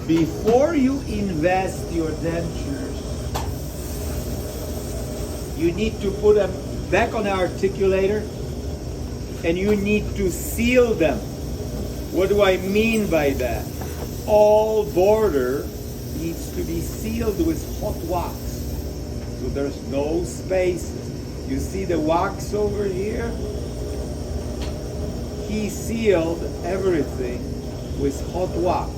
Before you invest your dentures, you need to put them back on the articulator and you need to seal them. What do I mean by that? All border needs to be sealed with hot wax, so there's no spaces. You see the wax over here? He sealed everything with hot wax.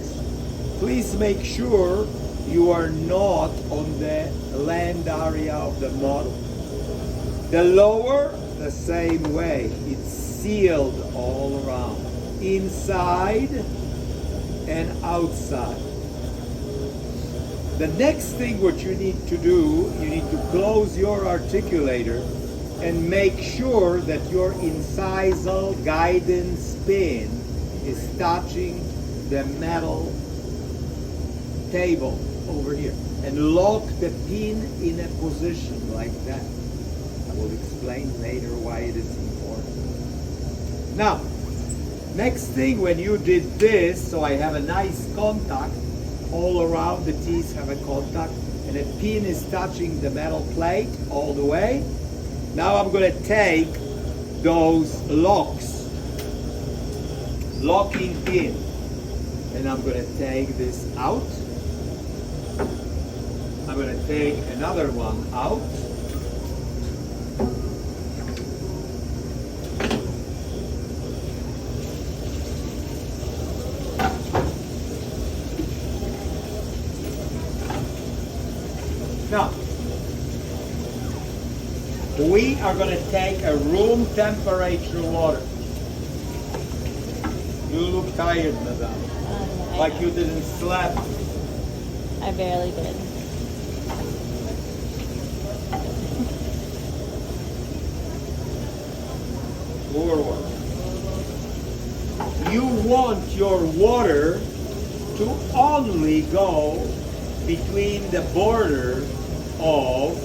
Please make sure you are not on the land area of the model. The lower, the same way. It's sealed all around, inside and outside. The next thing what you need to do, you need to close your articulator and make sure that your incisal guidance pin is touching the metal table over here, and lock the pin in a position like that. I will explain later why it is important. Now, next thing, when you did this, so I have a nice contact all around the teeth, have a contact, and the pin is touching the metal plate all the way. Now I'm going to take those locking pin, and I'm going to take this out. I'm going to take another one out. Now, we are going to take a room temperature water. You look tired, madam. Like you didn't sleep. I barely did. Forward. You want your water to only go between the border of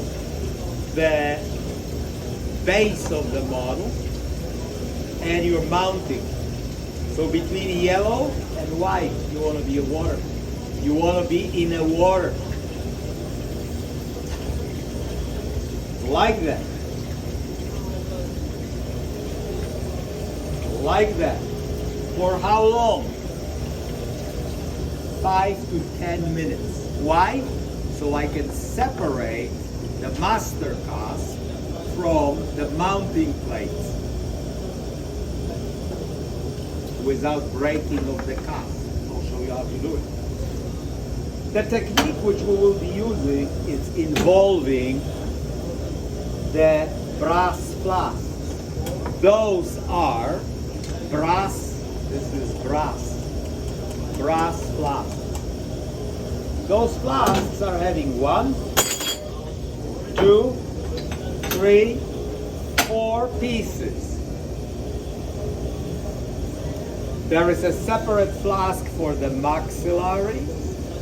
the base of the model and your mounting. So between yellow and white, you want to be a water. You want to be in a water. Like that. Like that. For how long? 5 to 10 minutes. Why? So I can separate the master cast from the mounting plates without breaking of the cast. I'll show you how to do it. The technique which we will be using is involving the brass flasks. Those are brass, this is brass flasks. Those flasks are having 1, 2, 3, 4 pieces. There is a separate flask for the maxillary,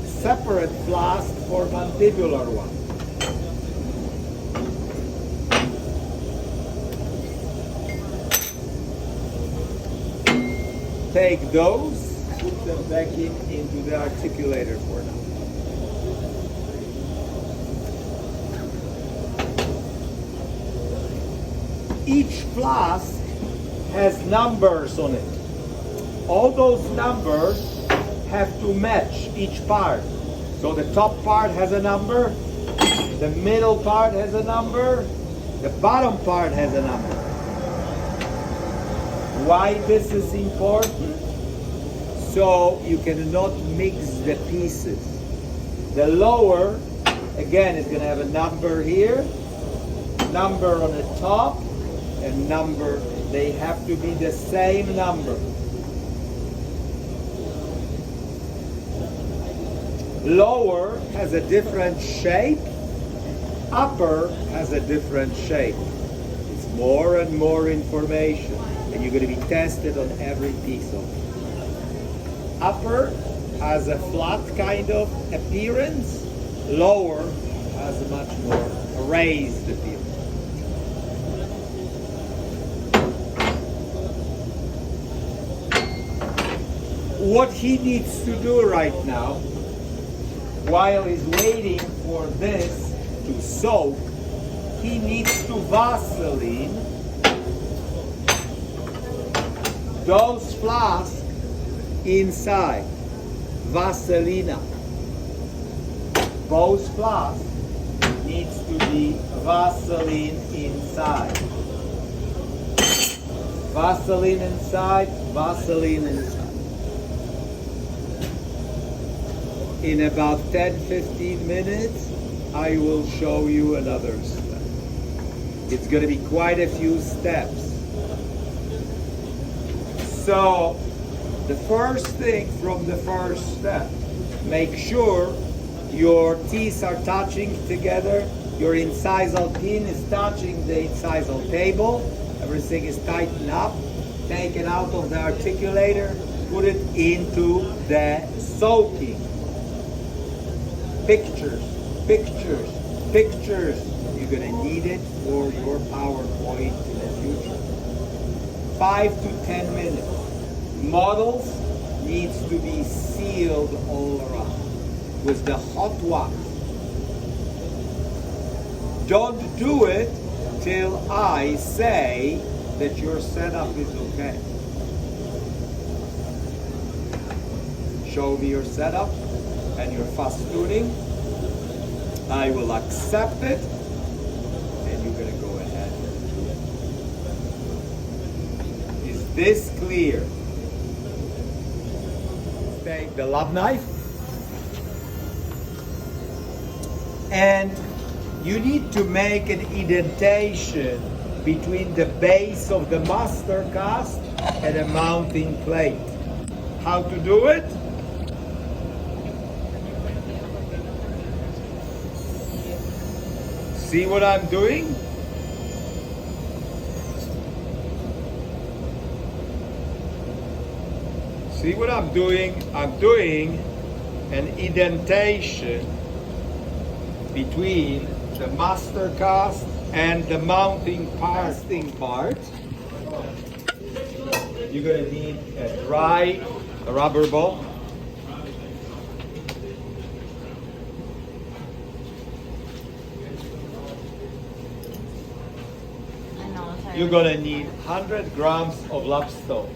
separate flask for mandibular one. Take those, put them back into the articulator for now. Each flask has numbers on it. All those numbers have to match each part. So the top part has a number, the middle part has a number, the bottom part has a number. Why this is important? So you cannot mix the pieces. The lower, again, is going to have a number here, number on the top, and number. They have to be the same number. Lower has a different shape, upper has a different shape. It's more and more information, and you're going to be tested on every piece of it. Upper has a flat kind of appearance, lower has a much more raised appearance. What he needs to do right now while he's waiting for this to soak, he needs to Vaseline those flasks inside. Vaselina. Both flasks needs to be Vaseline inside. Vaseline inside, Vaseline inside. In about 10-15 minutes, I will show you another step. It's going to be quite a few steps. So, the first thing from the first step, make sure your teeth are touching together, your incisal pin is touching the incisal table, everything is tightened up, take it out of the articulator, put it into the soaking. Pictures, pictures, pictures. You're going to need it for your PowerPoint in the future. 5 to 10 minutes. Models needs to be sealed all around with the hot wax. Don't do it till I say that your setup is okay. Show me your setup and your fast tuning. I will accept it, and you're going to go ahead and do it. Is this clear? Take the lab knife, and you need to make an indentation between the base of the master cast and a mounting plate. How to do it? See what I'm doing? See what I'm doing? I'm doing an indentation between the master cast and the mounting casting part. You're going to need a dry rubber ball. You're going to need 100 grams of lapstone.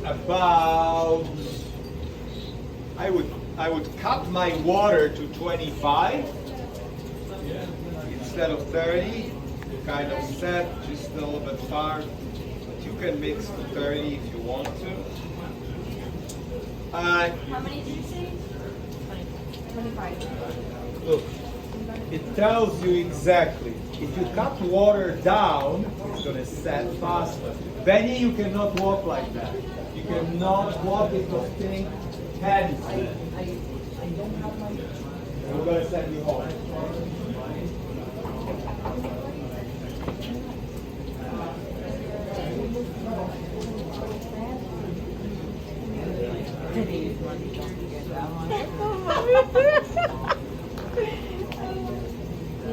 About, I would cut my water to 25 instead of 30. Kind of set just a little bit far, but you can mix to 30 if you want to. How many did you say? 25. Look, it tells you exactly. If you cut water down, it's going to set faster. Benny, you cannot walk like that. You cannot walk into thing hands. We're going to send you home. He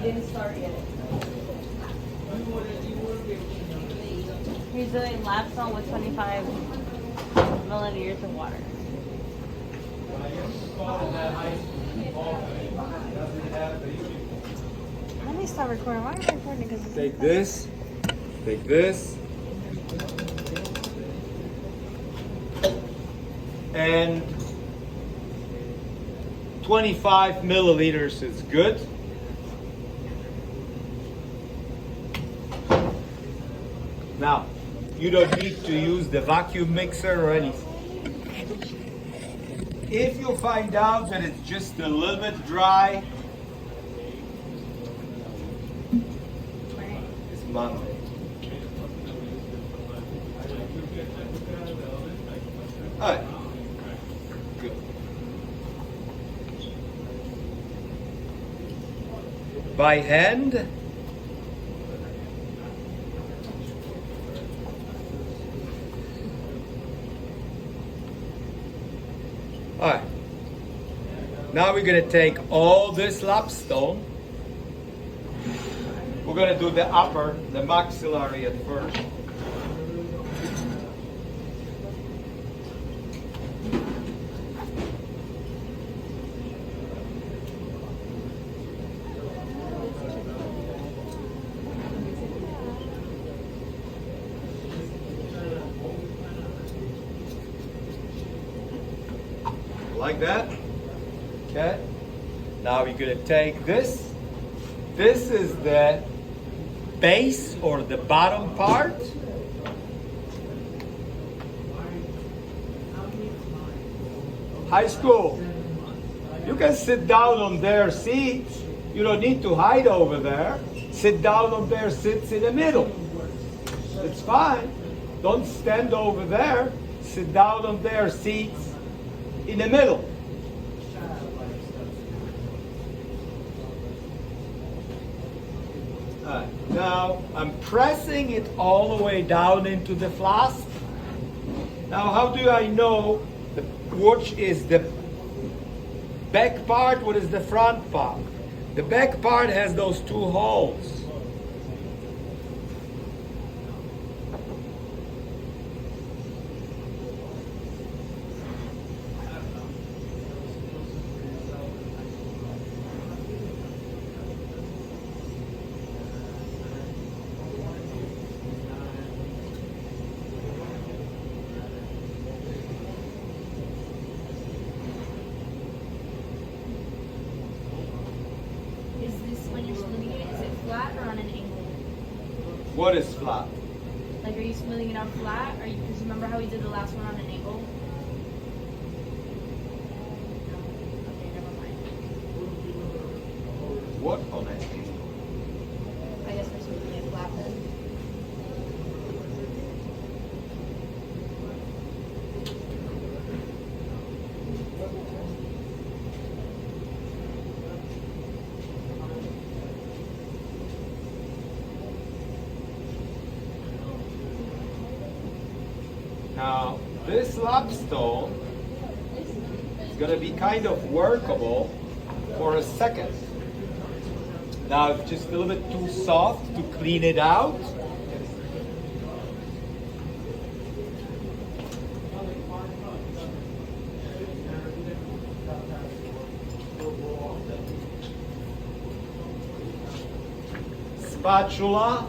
didn't start yet. He's doing laps on with 25 milliliters of water. Let me stop recording. Why am I recording? Because Take this. Take this. And 25 milliliters is good. Now, you don't need to use the vacuum mixer or anything. If you find out that it's just a little bit dry, it's Monday. All right. Good. By hand. All right. Now we're gonna take all this lapstone. We're gonna do the upper, the maxillary at first. Like that. Okay. Now we're gonna take this. This is the base or the bottom part. High school. You can sit down on their seats. You don't need to hide over there. Sit down on their seats in the middle. It's fine. Don't stand over there. Sit down on their seats in the middle. Now I'm pressing it all the way down into the flask. Now how do I know which is the back part, what is the front part? The back part has those two holes. What is flat? Like, are you smoothing it out flat? Or because remember how we did the last one on an angle? Okay, never mind. What on an angle? I guess we're smoothing it flat then. Now, this lapstone is going to be kind of workable for a second. Now, it's just a little bit too soft to clean it out. Spatula.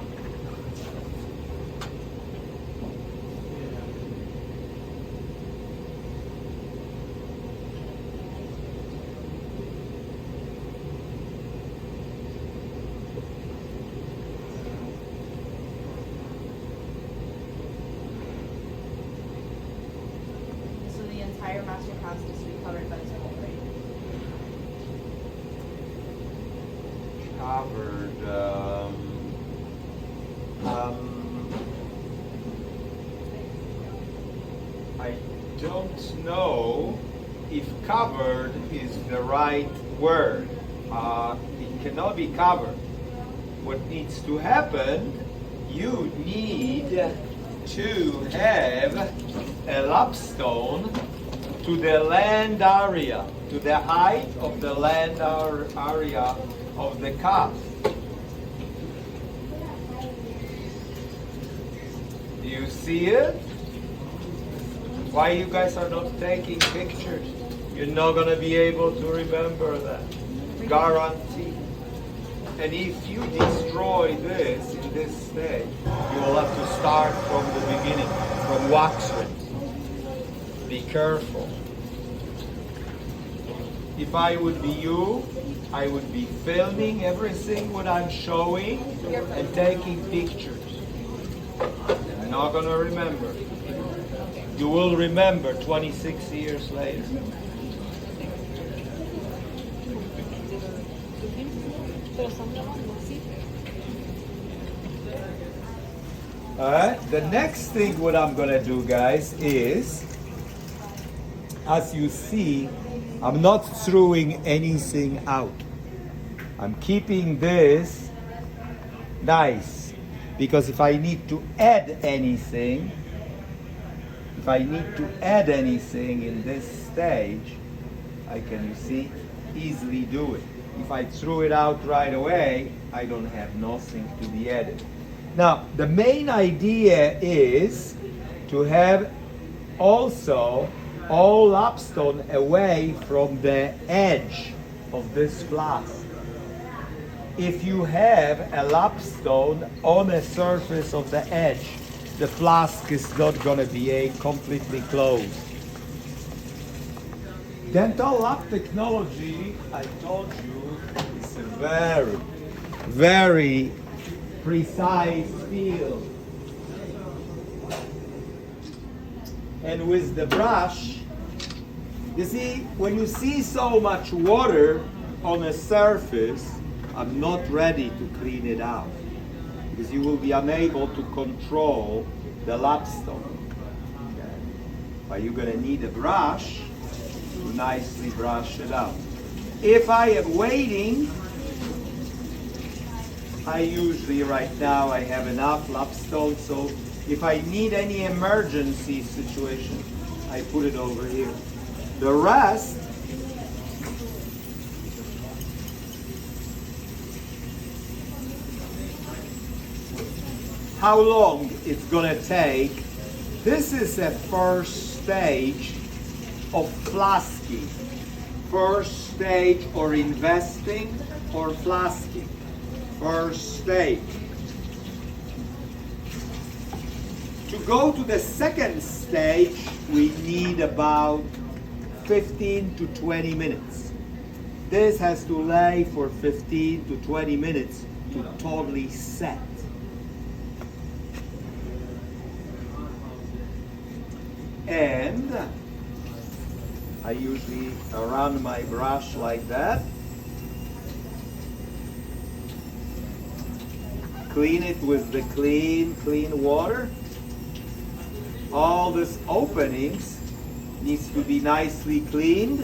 Entire master class needs to be covered by this whole thing. Covered. I don't know if covered is the right word. It cannot be covered. What needs to happen, you need to have a lapstone to the land area, to the height of the land area of the calf. Do you see it? Why you guys are not taking pictures? You're not going to be able to remember that. Guarantee. And if you destroy this in this stage, you will have to start from the beginning, from wax rinse. Be careful. If I would be you, I would be filming everything what I'm showing and taking pictures. You're not going to remember. You will remember 26 years later. Alright, the next thing what I'm going to do, guys, is, as you see, I'm not throwing anything out. I'm keeping this nice, because if I need to add anything, in this stage, you see, easily do it. If I threw it out right away, I don't have nothing to be added. Now, the main idea is to have also all lapstone away from the edge of this flask. If you have a lapstone on the surface of the edge, the flask is not going to be completely closed. Dental lap technology, I told you, is a very, very precise field. And with the brush, you see, when you see so much water on a surface, I'm not ready to clean it out because you will be unable to control the lapstone. Okay. But you're going to need a brush to nicely brush it out. If I am waiting, I usually right now I have enough lapstone, so if I need any emergency situation, I put it over here. The rest, how long it's gonna take, this is a first stage of flasking. First stage or investing or flasking. First stage. To go to the second stage, we need about 15 to 20 minutes. This has to lay for 15 to 20 minutes to totally set. And I usually run my brush like that. Clean it with the clean water. All these openings needs to be nicely cleaned.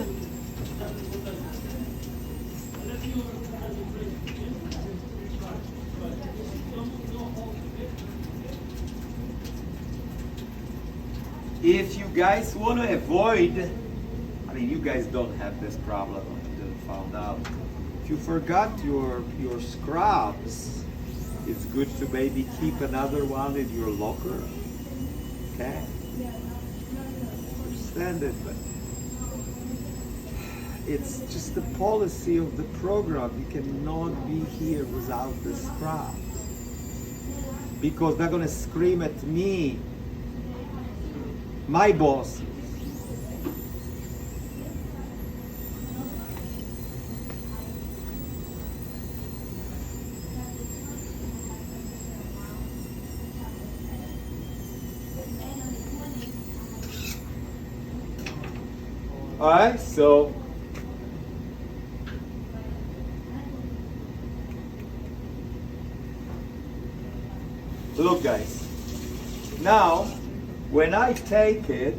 If you guys want to avoid, I mean, you guys don't have this problem, you didn't found out. If you forgot your scrubs, it's good to maybe keep another one in your locker. Okay? Understand it, but it's just the policy of the program. You cannot be here without the scrubs. Because they're gonna scream at me, my boss. All right, so look, guys. Now, when I take it,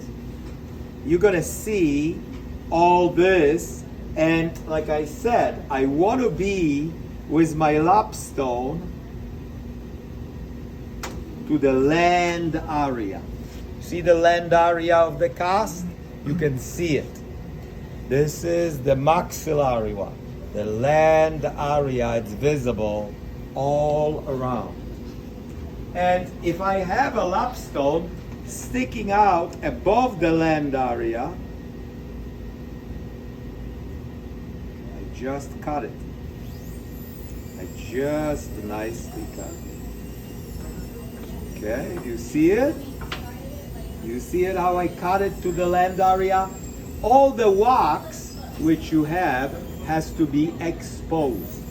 you're gonna see all this, and like I said, I want to be with my lapstone to the land area. See the land area of the cast? You can see it. This is the maxillary one. The land area, it's visible all around. And if I have a lapstone sticking out above the land area, I just cut it. I just nicely cut it. Okay, you see it? You see it how I cut it to the land area? All the wax which you have has to be exposed.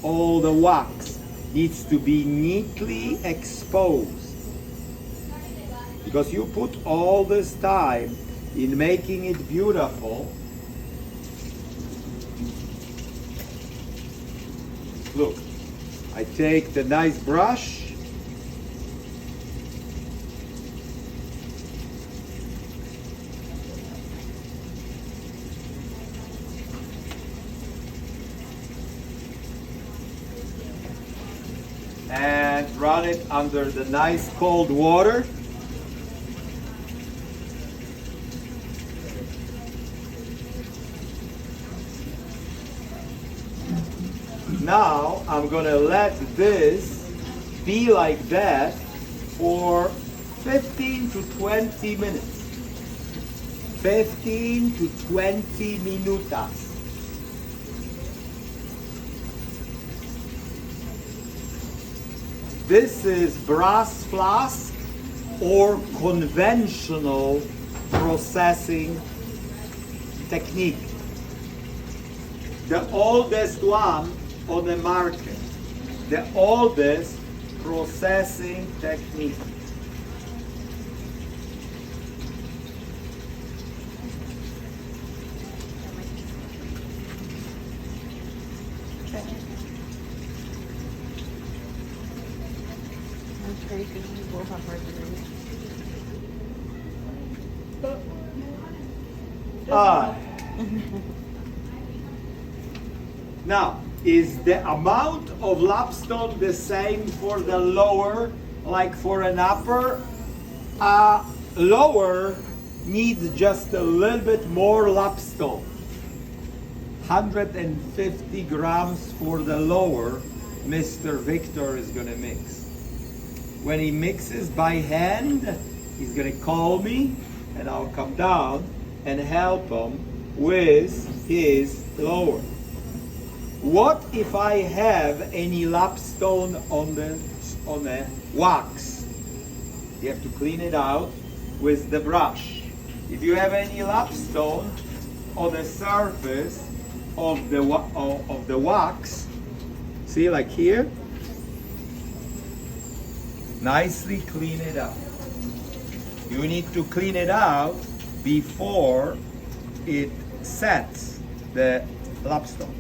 All the wax needs to be neatly exposed. Because you put all this time in making it beautiful. Look, I take the nice brush, and run it under the nice cold water. Now I'm gonna let this be like that for 15 to 20 minutes. 15 to 20 minutas. This is brass flask or conventional processing technique. The oldest one on the market. The oldest processing technique. That's crazy. We both have mercury. Now, is the amount of lapstone the same for the lower like for an upper? Lower needs just a little bit more lapstone. 150 grams for the lower, Mr. Victor is gonna mix. When he mixes by hand, he's gonna call me and I'll come down and help him with his lower. What if I have any lapstone on the wax? You have to clean it out with the brush. If you have any lapstone on the surface of the wax, see, like here, nicely clean it out. You need to clean it out before it sets the lapstone.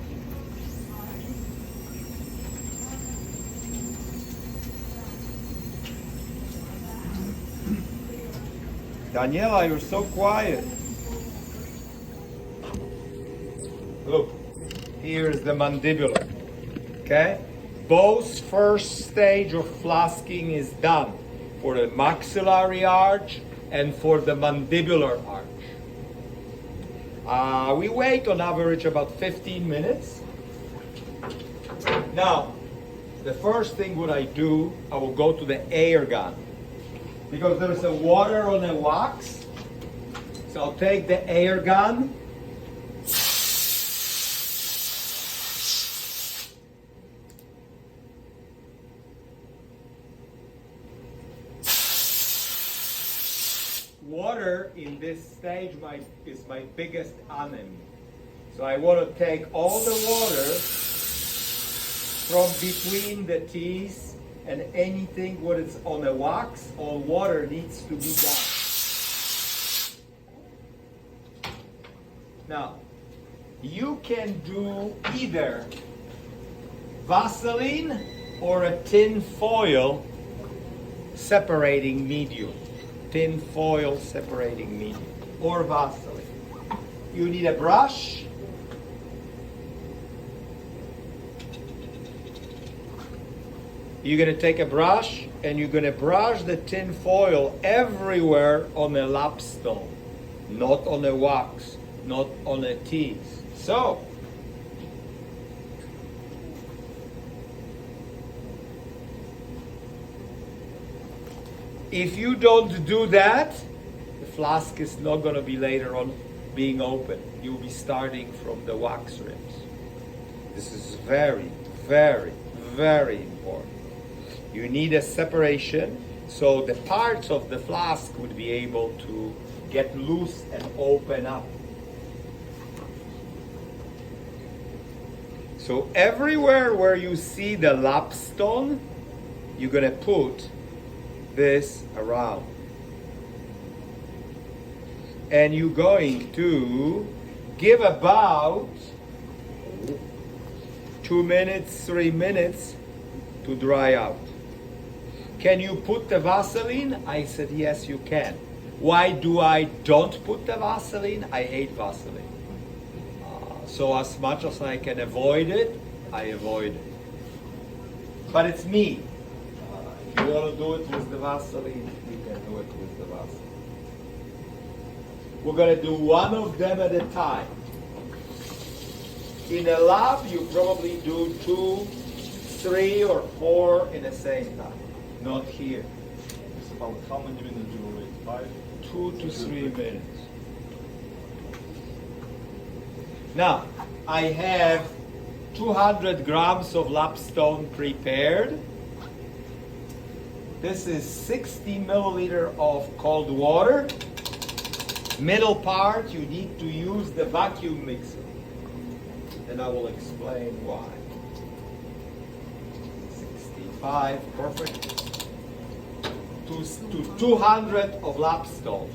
Daniela, you're so quiet. Look, here's the mandibular. Okay? Both first stage of flasking is done for the maxillary arch and for the mandibular arch. We wait on average about 15 minutes. Now, the first thing what I do, I will go to the air gun. Because there's a water on the wax, so I'll take the air gun. Water in this stage is my biggest enemy. So I want to take all the water from between the teeth and anything what is on the wax, all water needs to be done. Now, you can do either Vaseline or a tin foil separating medium. Tin foil separating medium or Vaseline. You need a brush. You're going to take a brush and you're going to brush the tin foil everywhere on the lapstone, not on the wax, not on the teeth. So, if you don't do that, the flask is not going to be later on being open. You'll be starting from the wax rims. This is very, very, very important. You need a separation so the parts of the flask would be able to get loose and open up. So everywhere where you see the lapstone, you're going to put this around. And you're going to give about 2 minutes, 3 minutes to dry out. Can you put the Vaseline? I said, yes, you can. Why do I don't put the Vaseline? I hate Vaseline. So as much as I can avoid it, I avoid it. But it's me. If you want to do it with the Vaseline, you can do it with the Vaseline. We're going to do one of them at a time. In a lab, you probably do 2, 3, or 4 in the same time. Not here. It's about how many minutes do you wait? 5? 2 to 3 minutes. Now, I have 200 grams of lapstone prepared. This is 60 milliliter of cold water. Middle part, you need to use the vacuum mixer. And I will explain why. 65, perfect. To 200 of lapstone.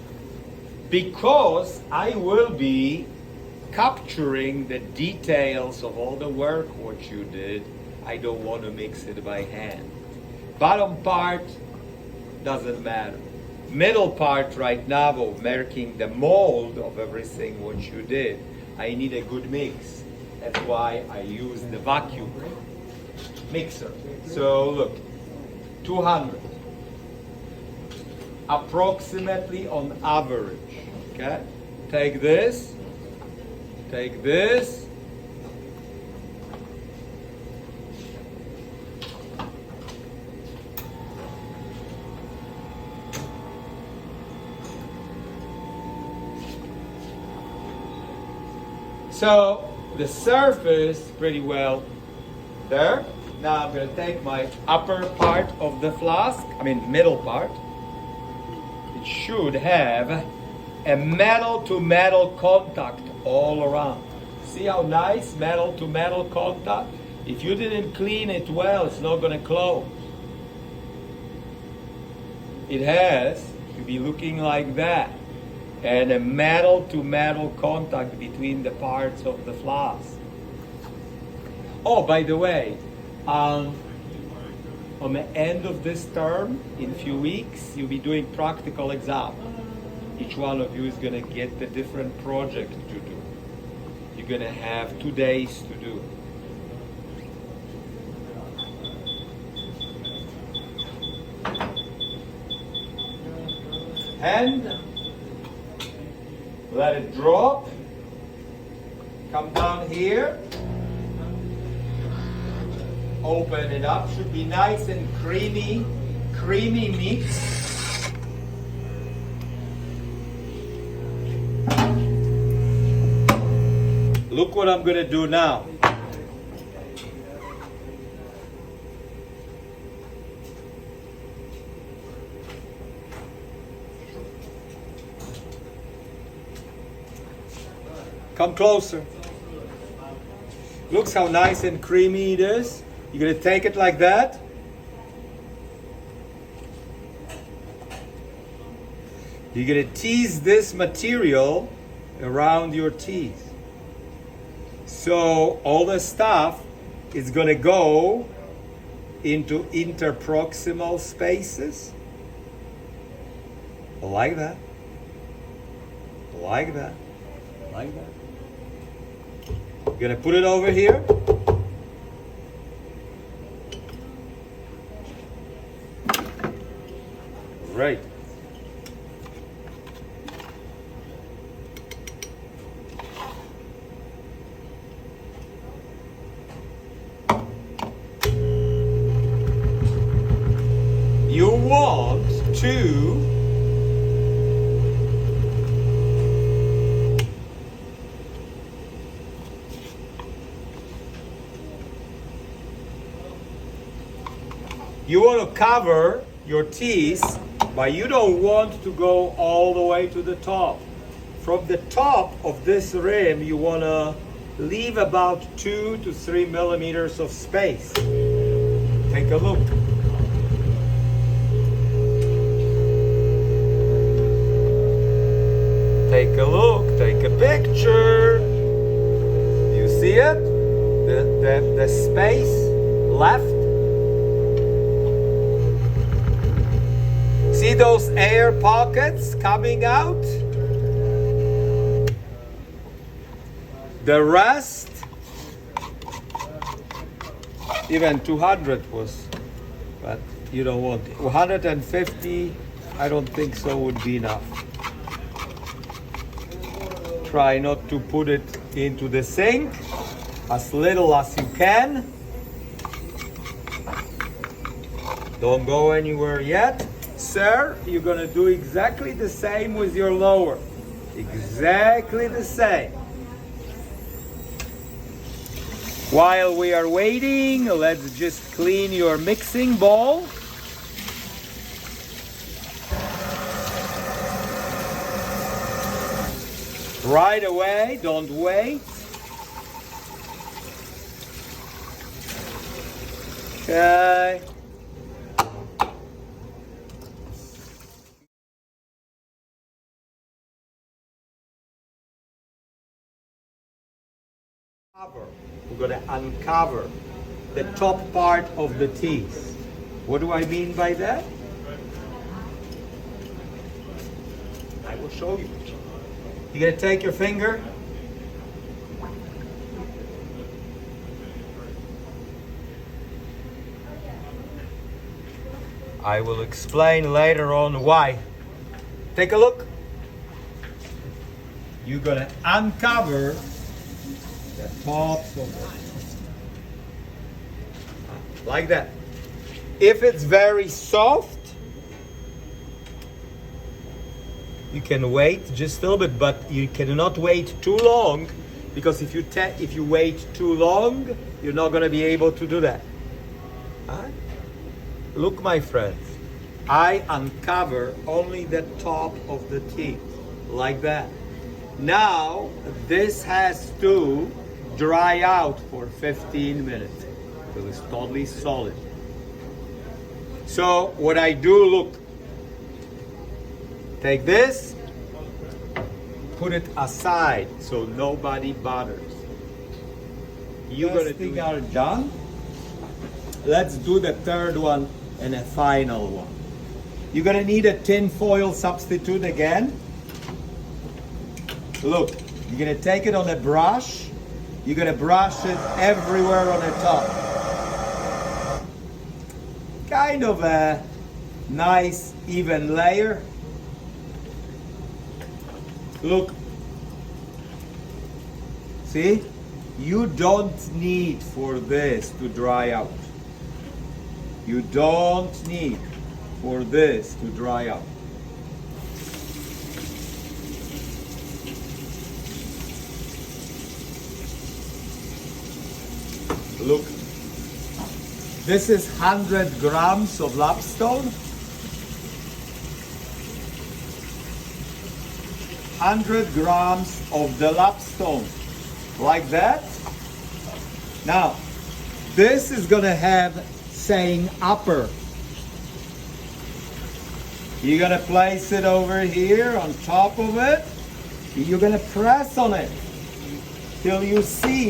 Because I will be capturing the details of all the work what you did, I don't want to mix it by hand. Bottom part doesn't matter. Middle part right now of making the mold of everything what you did, I need a good mix. That's why I use the vacuum mixer. So look, 200. Approximately on average. Okay? Take this. Take this. So the surface pretty well there. Now I'm going to take my upper part of the flask, middle part. It should have a metal to metal contact all around. See how nice metal to metal contact? If you didn't clean it well, it's not going to close. It has to be looking like that. And a metal to metal contact between the parts of the flask. Oh, by the way, on the end of this term, in a few weeks, you'll be doing practical exam. Each one of you is going to get a different project to do. You're going to have 2 days to do. And let it drop. Come down here. Open it up. Should be nice and creamy mix. Look what I'm going to do now. Come closer. Looks how nice and creamy it is. You're going to take it like that. You're going to tease this material around your teeth. So all the stuff is going to go into interproximal spaces. Like that. Like that. Like that. You're going to put it over here. Right. You want to cover your teeth, but you don't want to go all the way to the top. From the top of this rim, you want to leave about 2 to 3 millimeters of space. Take a look. Take a look, take a picture. You see it? The space left. See those air pockets coming out? The rest, even 200 was, but you don't want it. 150, I don't think so would be enough. Try not to put it into the sink. as little as you can. Don't go anywhere yet. Sir, you're gonna do exactly the same with your lower. Exactly the same. While we are waiting, let's just clean your mixing bowl. Right away, don't wait. Okay. We're going to uncover the top part of the teeth. What do I mean by that? I will show you. You're going to take your finger. I will explain later on why. Take a look. You're going to uncover the tops of it. Like that. If it's very soft, you can wait just a little bit, but you cannot wait too long, because if you wait too long, you're not going to be able to do that. Huh? Look, my friends, I uncover only the top of the teeth, like that. Now, this has to dry out for 15 minutes, because it's totally solid. So, what I do, look, take this, put it aside so nobody bothers. You're gonna think are done. Let's do the third one and a final one. You're gonna need a tin foil substitute again. Look, you're gonna take it on a brush. You're gonna brush it everywhere on the top. Kind of a nice even layer. Look, see, you don't need for this to dry out. You don't need for this to dry out. Look, this is 100 grams of lapstone. 100 grams of the lapstone, like that. Now, this is gonna have saying upper. You're gonna place it over here on top of it. You're gonna press on it till you see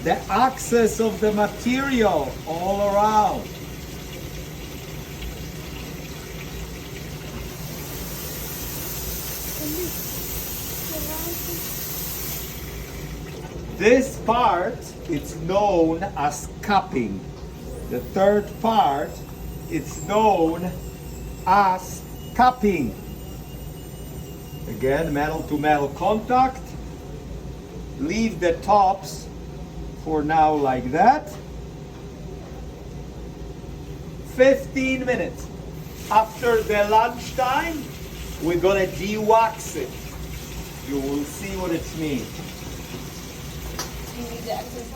the axis of the material all around. This part, it's known as cupping. The third part, it's known as cupping. Again, metal to metal contact. Leave the tops for now like that. 15 minutes. After the lunchtime, we're gonna de-wax it. You will see what it means.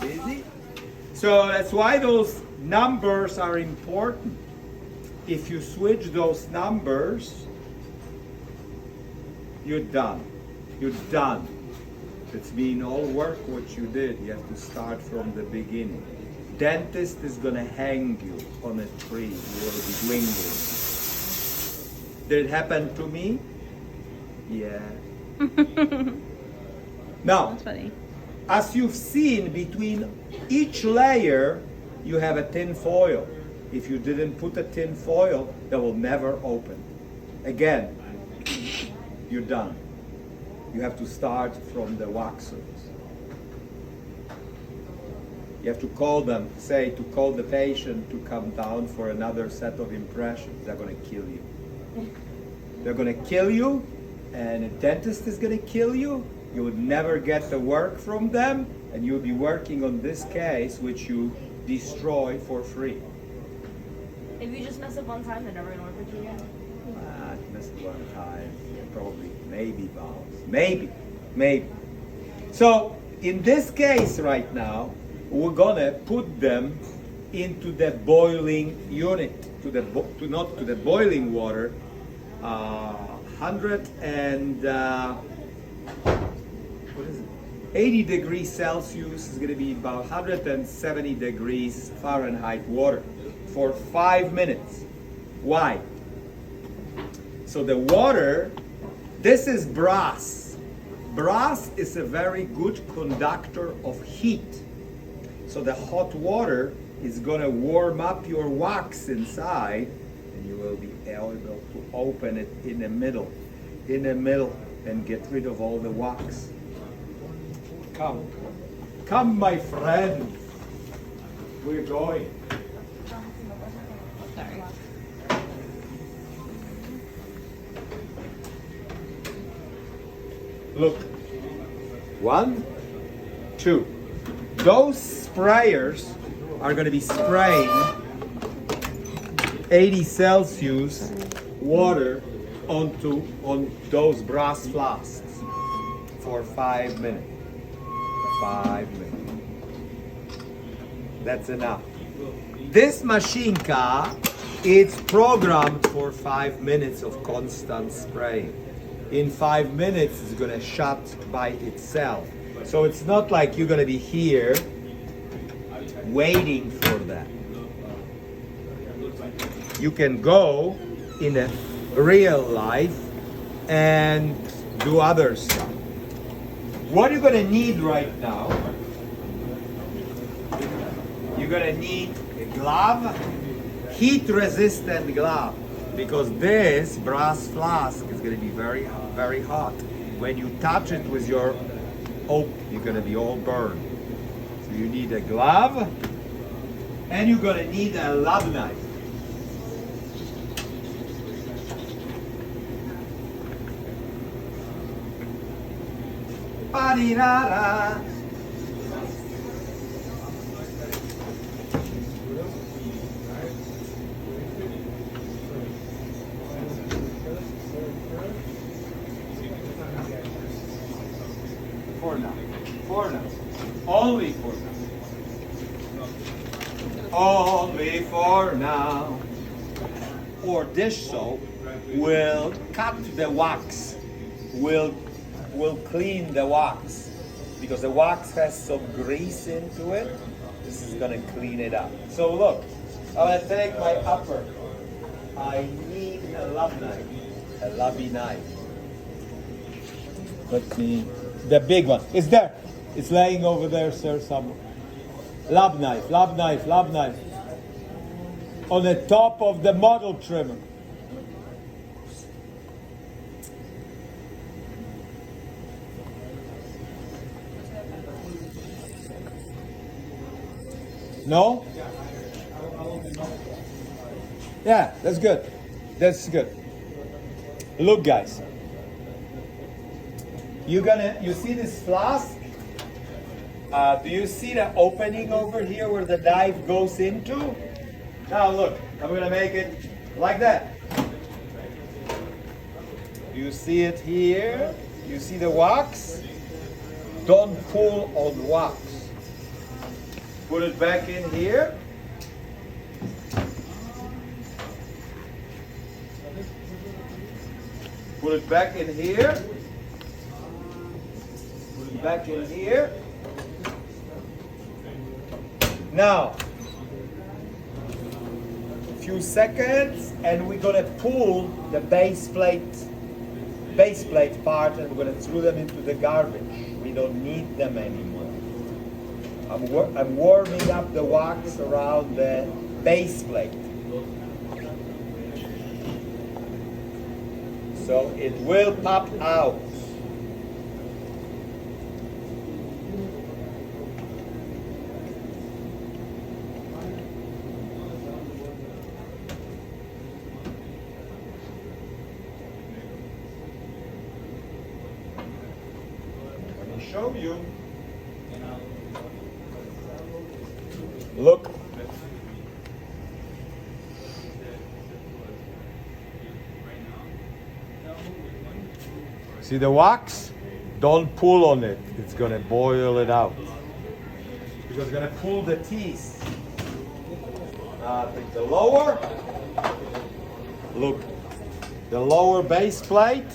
Easy. So that's why those numbers are important. If you switch those numbers, you're done. You're done. It's been all work what you did. You have to start from the beginning. Dentist is gonna hang you on a tree. You will be dwindling. Did it happen to me? Yeah. Now, That's funny. as you've seen, between each layer, you have a tin foil. If you didn't put a tin foil, they will never open. Again, you're done. You have to start from the waxers. You have to call them, say to call the patient to come down for another set of impressions. They're going to kill you. They're going to kill you, and a dentist is going to kill you. You would never get the work from them, and you'll be working on this case, which you destroy for free. If you just mess up one time, they're never gonna work with you again. Missed one time, probably, maybe bounce, maybe. So in this case right now, we're gonna put them into the boiling unit, not to the boiling water. 80 degrees Celsius is going to be about 170 degrees Fahrenheit water for 5 minutes. Why? So the water, this is brass. Brass is a very good conductor of heat. So the hot water is going to warm up your wax inside, and you will be able to open it in the middle, and get rid of all the wax. Come, my friend. We're going. Sorry. Look. 1, 2. Those sprayers are going to be spraying 80 Celsius water on those brass flasks for 5 minutes. 5 minutes. That's enough. This machinka, it's programmed for 5 minutes of constant spraying. In 5 minutes, it's going to shut by itself. So it's not like you're going to be here waiting for that. You can go in a real life and do other stuff. What you're going to need right now, you're going to need a glove, heat-resistant glove, because this brass flask is going to be very, very hot. When you touch it with your you're going to be all burned. So you need a glove, and you're going to need a lab knife. Ba-dee-da-da. For now. Only for now. Only for now. Or dish soap will cut the wax, will clean the wax, because the wax has some grease into it. This is going to clean it up. So look, I'm going to take my upper. I need a lab knife, a labby knife. Let me, the big one. It's there. It's laying over there, sir, somewhere. Lab knife. On the top of the model trimmer. No? Yeah, that's good. Look, guys. You see this flask? Do you see the opening over here where the knife goes into? Now look, I'm gonna make it like that. You see it here? You see the wax? Don't pull on wax. Put it back in here. Put it back in here. Put it back in here. Now, a few seconds, and we're gonna pull the base plate part, and we're gonna throw them into the garbage. We don't need them anymore. I'm warming up the wax around the base plate. So it will pop out. Let me show you. Look. See the wax? Don't pull on it. It's gonna boil it out. Because it's gonna pull the teeth. Take the lower. Look, the lower base plate.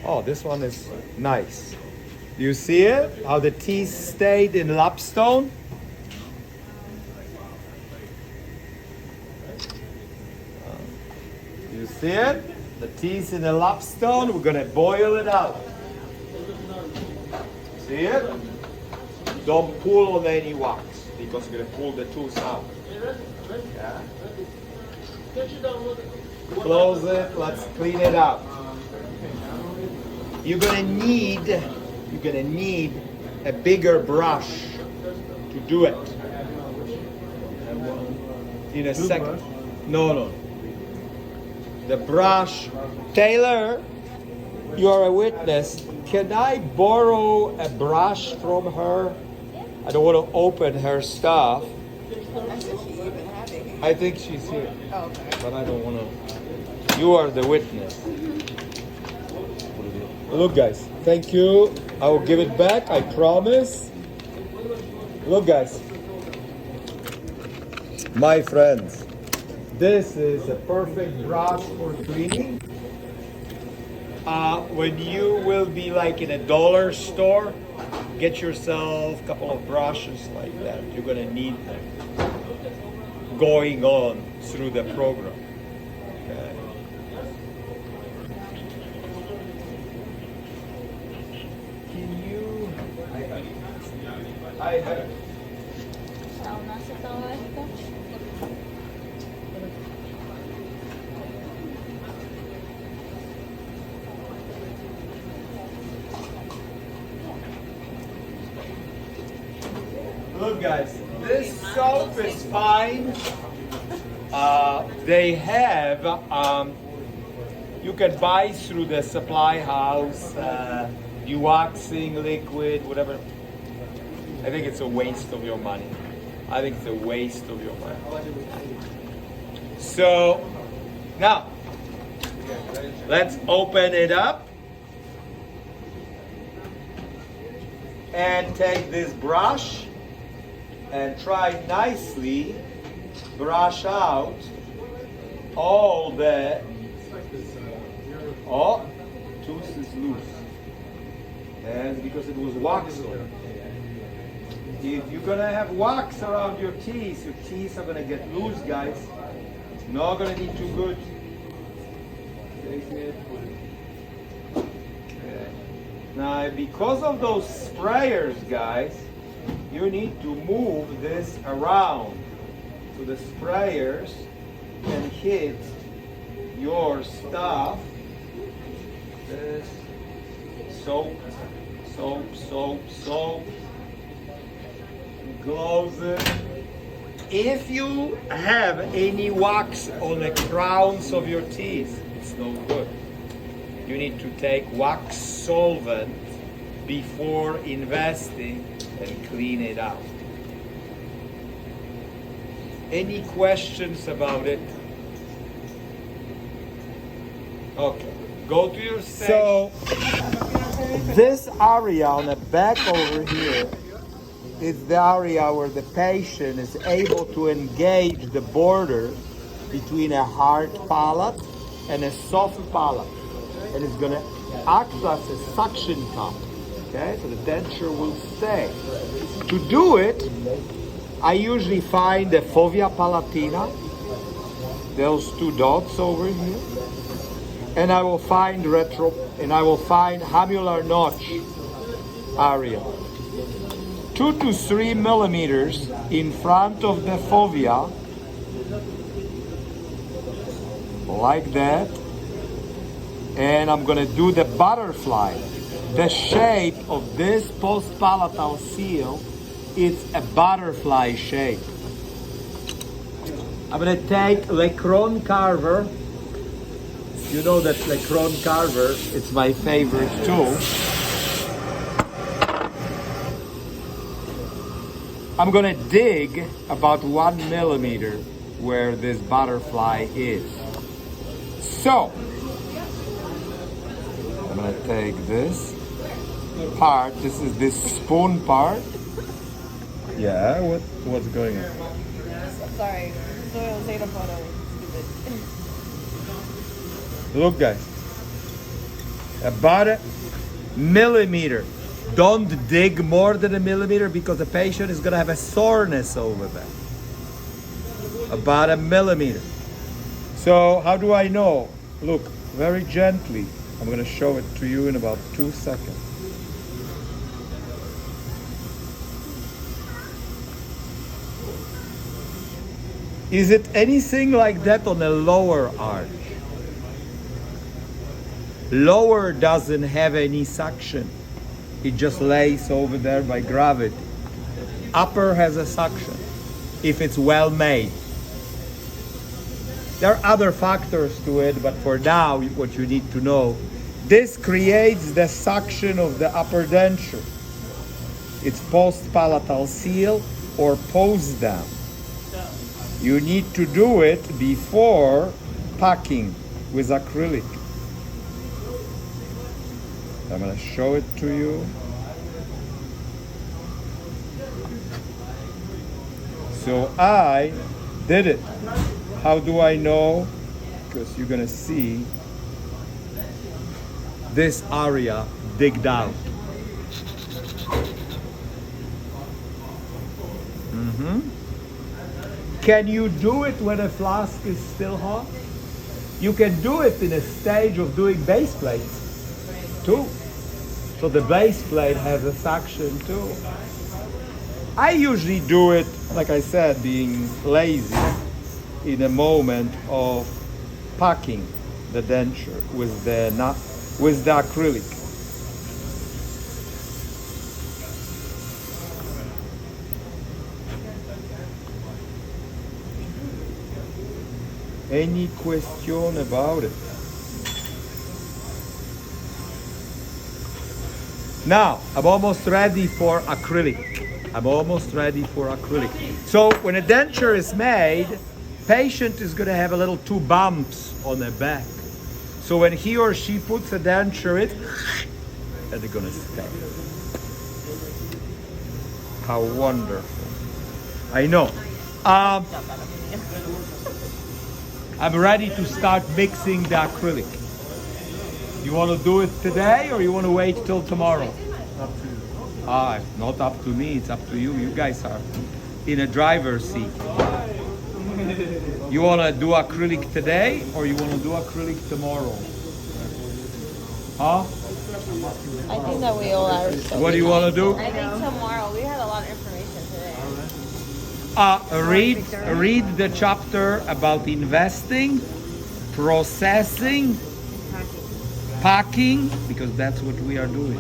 Oh, this one is nice. You see it? How the teeth stayed in lapstone? You see it? The teeth in the lapstone. We're gonna boil it out. See it? Don't pull on any wax because you're gonna pull the tooth out. Yeah. Close it. Let's clean it up. You're gonna need a bigger brush to do it. In a second. No. The brush. Taylor, you are a witness. Can I borrow a brush from her? I don't want to open her stuff. I think she's here. Oh, okay. But I don't want to. You are the witness. Look, guys. Thank you. I will give it back. I promise. Look, guys. My friends. This is a perfect brush for cleaning. When you will be like in a dollar store, get yourself a couple of brushes like that. You're gonna need them going on through the program. Okay. Can you? I Look, guys, this soap is fine. They have, you can buy through the supply house, dewaxing liquid, whatever. I think it's a waste of your money. I think it's a waste of your money. So, now, let's open it up. And take this brush and try nicely brush out all the tooth is loose, and because it was wax on it. If you're gonna have wax around your teeth are gonna get loose, guys. It's not gonna be too good. Take it. Okay. Now, because of those sprayers, guys, you need to move this around so the sprayers can hit your stuff. This soap. Close it. If you have any wax on the crowns of your teeth, it's no good. You need to take wax solvent before investing and clean it out. Any questions about it? Okay, go to your section. So, this area on the back over here is the area where the patient is able to engage the border between a hard palate and a soft palate. And it's going to act as a suction cup. Okay, so the denture will stay. To do it, I usually find the fovea palatina, those two dots over here, and I will find hamular notch area. 2 to 3 millimeters in front of the fovea, like that, and I'm gonna do the butterfly. The shape of this post-palatal seal is a butterfly shape. I'm going to take Lecron Carver. You know that Lecron Carver, it's my favorite tool. I'm gonna dig about 1 millimeter where this butterfly is. So, I'm gonna take this part, this is this spoon part. Yeah, what's going on? Sorry. Someone was taking a photo. Stupid. Look guys, about a millimeter. Don't dig more than a millimeter because the patient is gonna have a soreness over there. About a millimeter. So how do I know? Look, very gently. I'm gonna show it to you in about 2 seconds. Is it anything like that on the lower arch? Lower doesn't have any suction. It just lays over there by gravity. Upper has a suction, if it's well made. There are other factors to it, but for now, what you need to know, this creates the suction of the upper denture. It's post-palatal seal or post-down. You need to do it before packing with acrylic. I'm gonna show it to you. So I did it. How do I know? Because you're gonna see this area digged out. Can you do it when a flask is still hot? You can do it in a stage of doing base plates too. So the base plate has a suction too. I usually do it, like I said, being lazy, in a moment of packing the denture with the acrylic. Any question about it? Now, I'm almost ready for acrylic. So when a denture is made, patient is gonna have a little 2 bumps on the back. So when he or she puts a denture in, and they're gonna stay. How wonderful. I know. I'm ready to start mixing the acrylic. You want to do it today or you want to wait till tomorrow? Up to you. It's not up to me, it's up to you. You guys are in a driver's seat. You want to do acrylic today or you want to do acrylic tomorrow? Huh? I think that we all are. What do you want to do? I think tomorrow. We had a lot of information today. Read the chapter about investing, processing, packing, because that's what we are doing.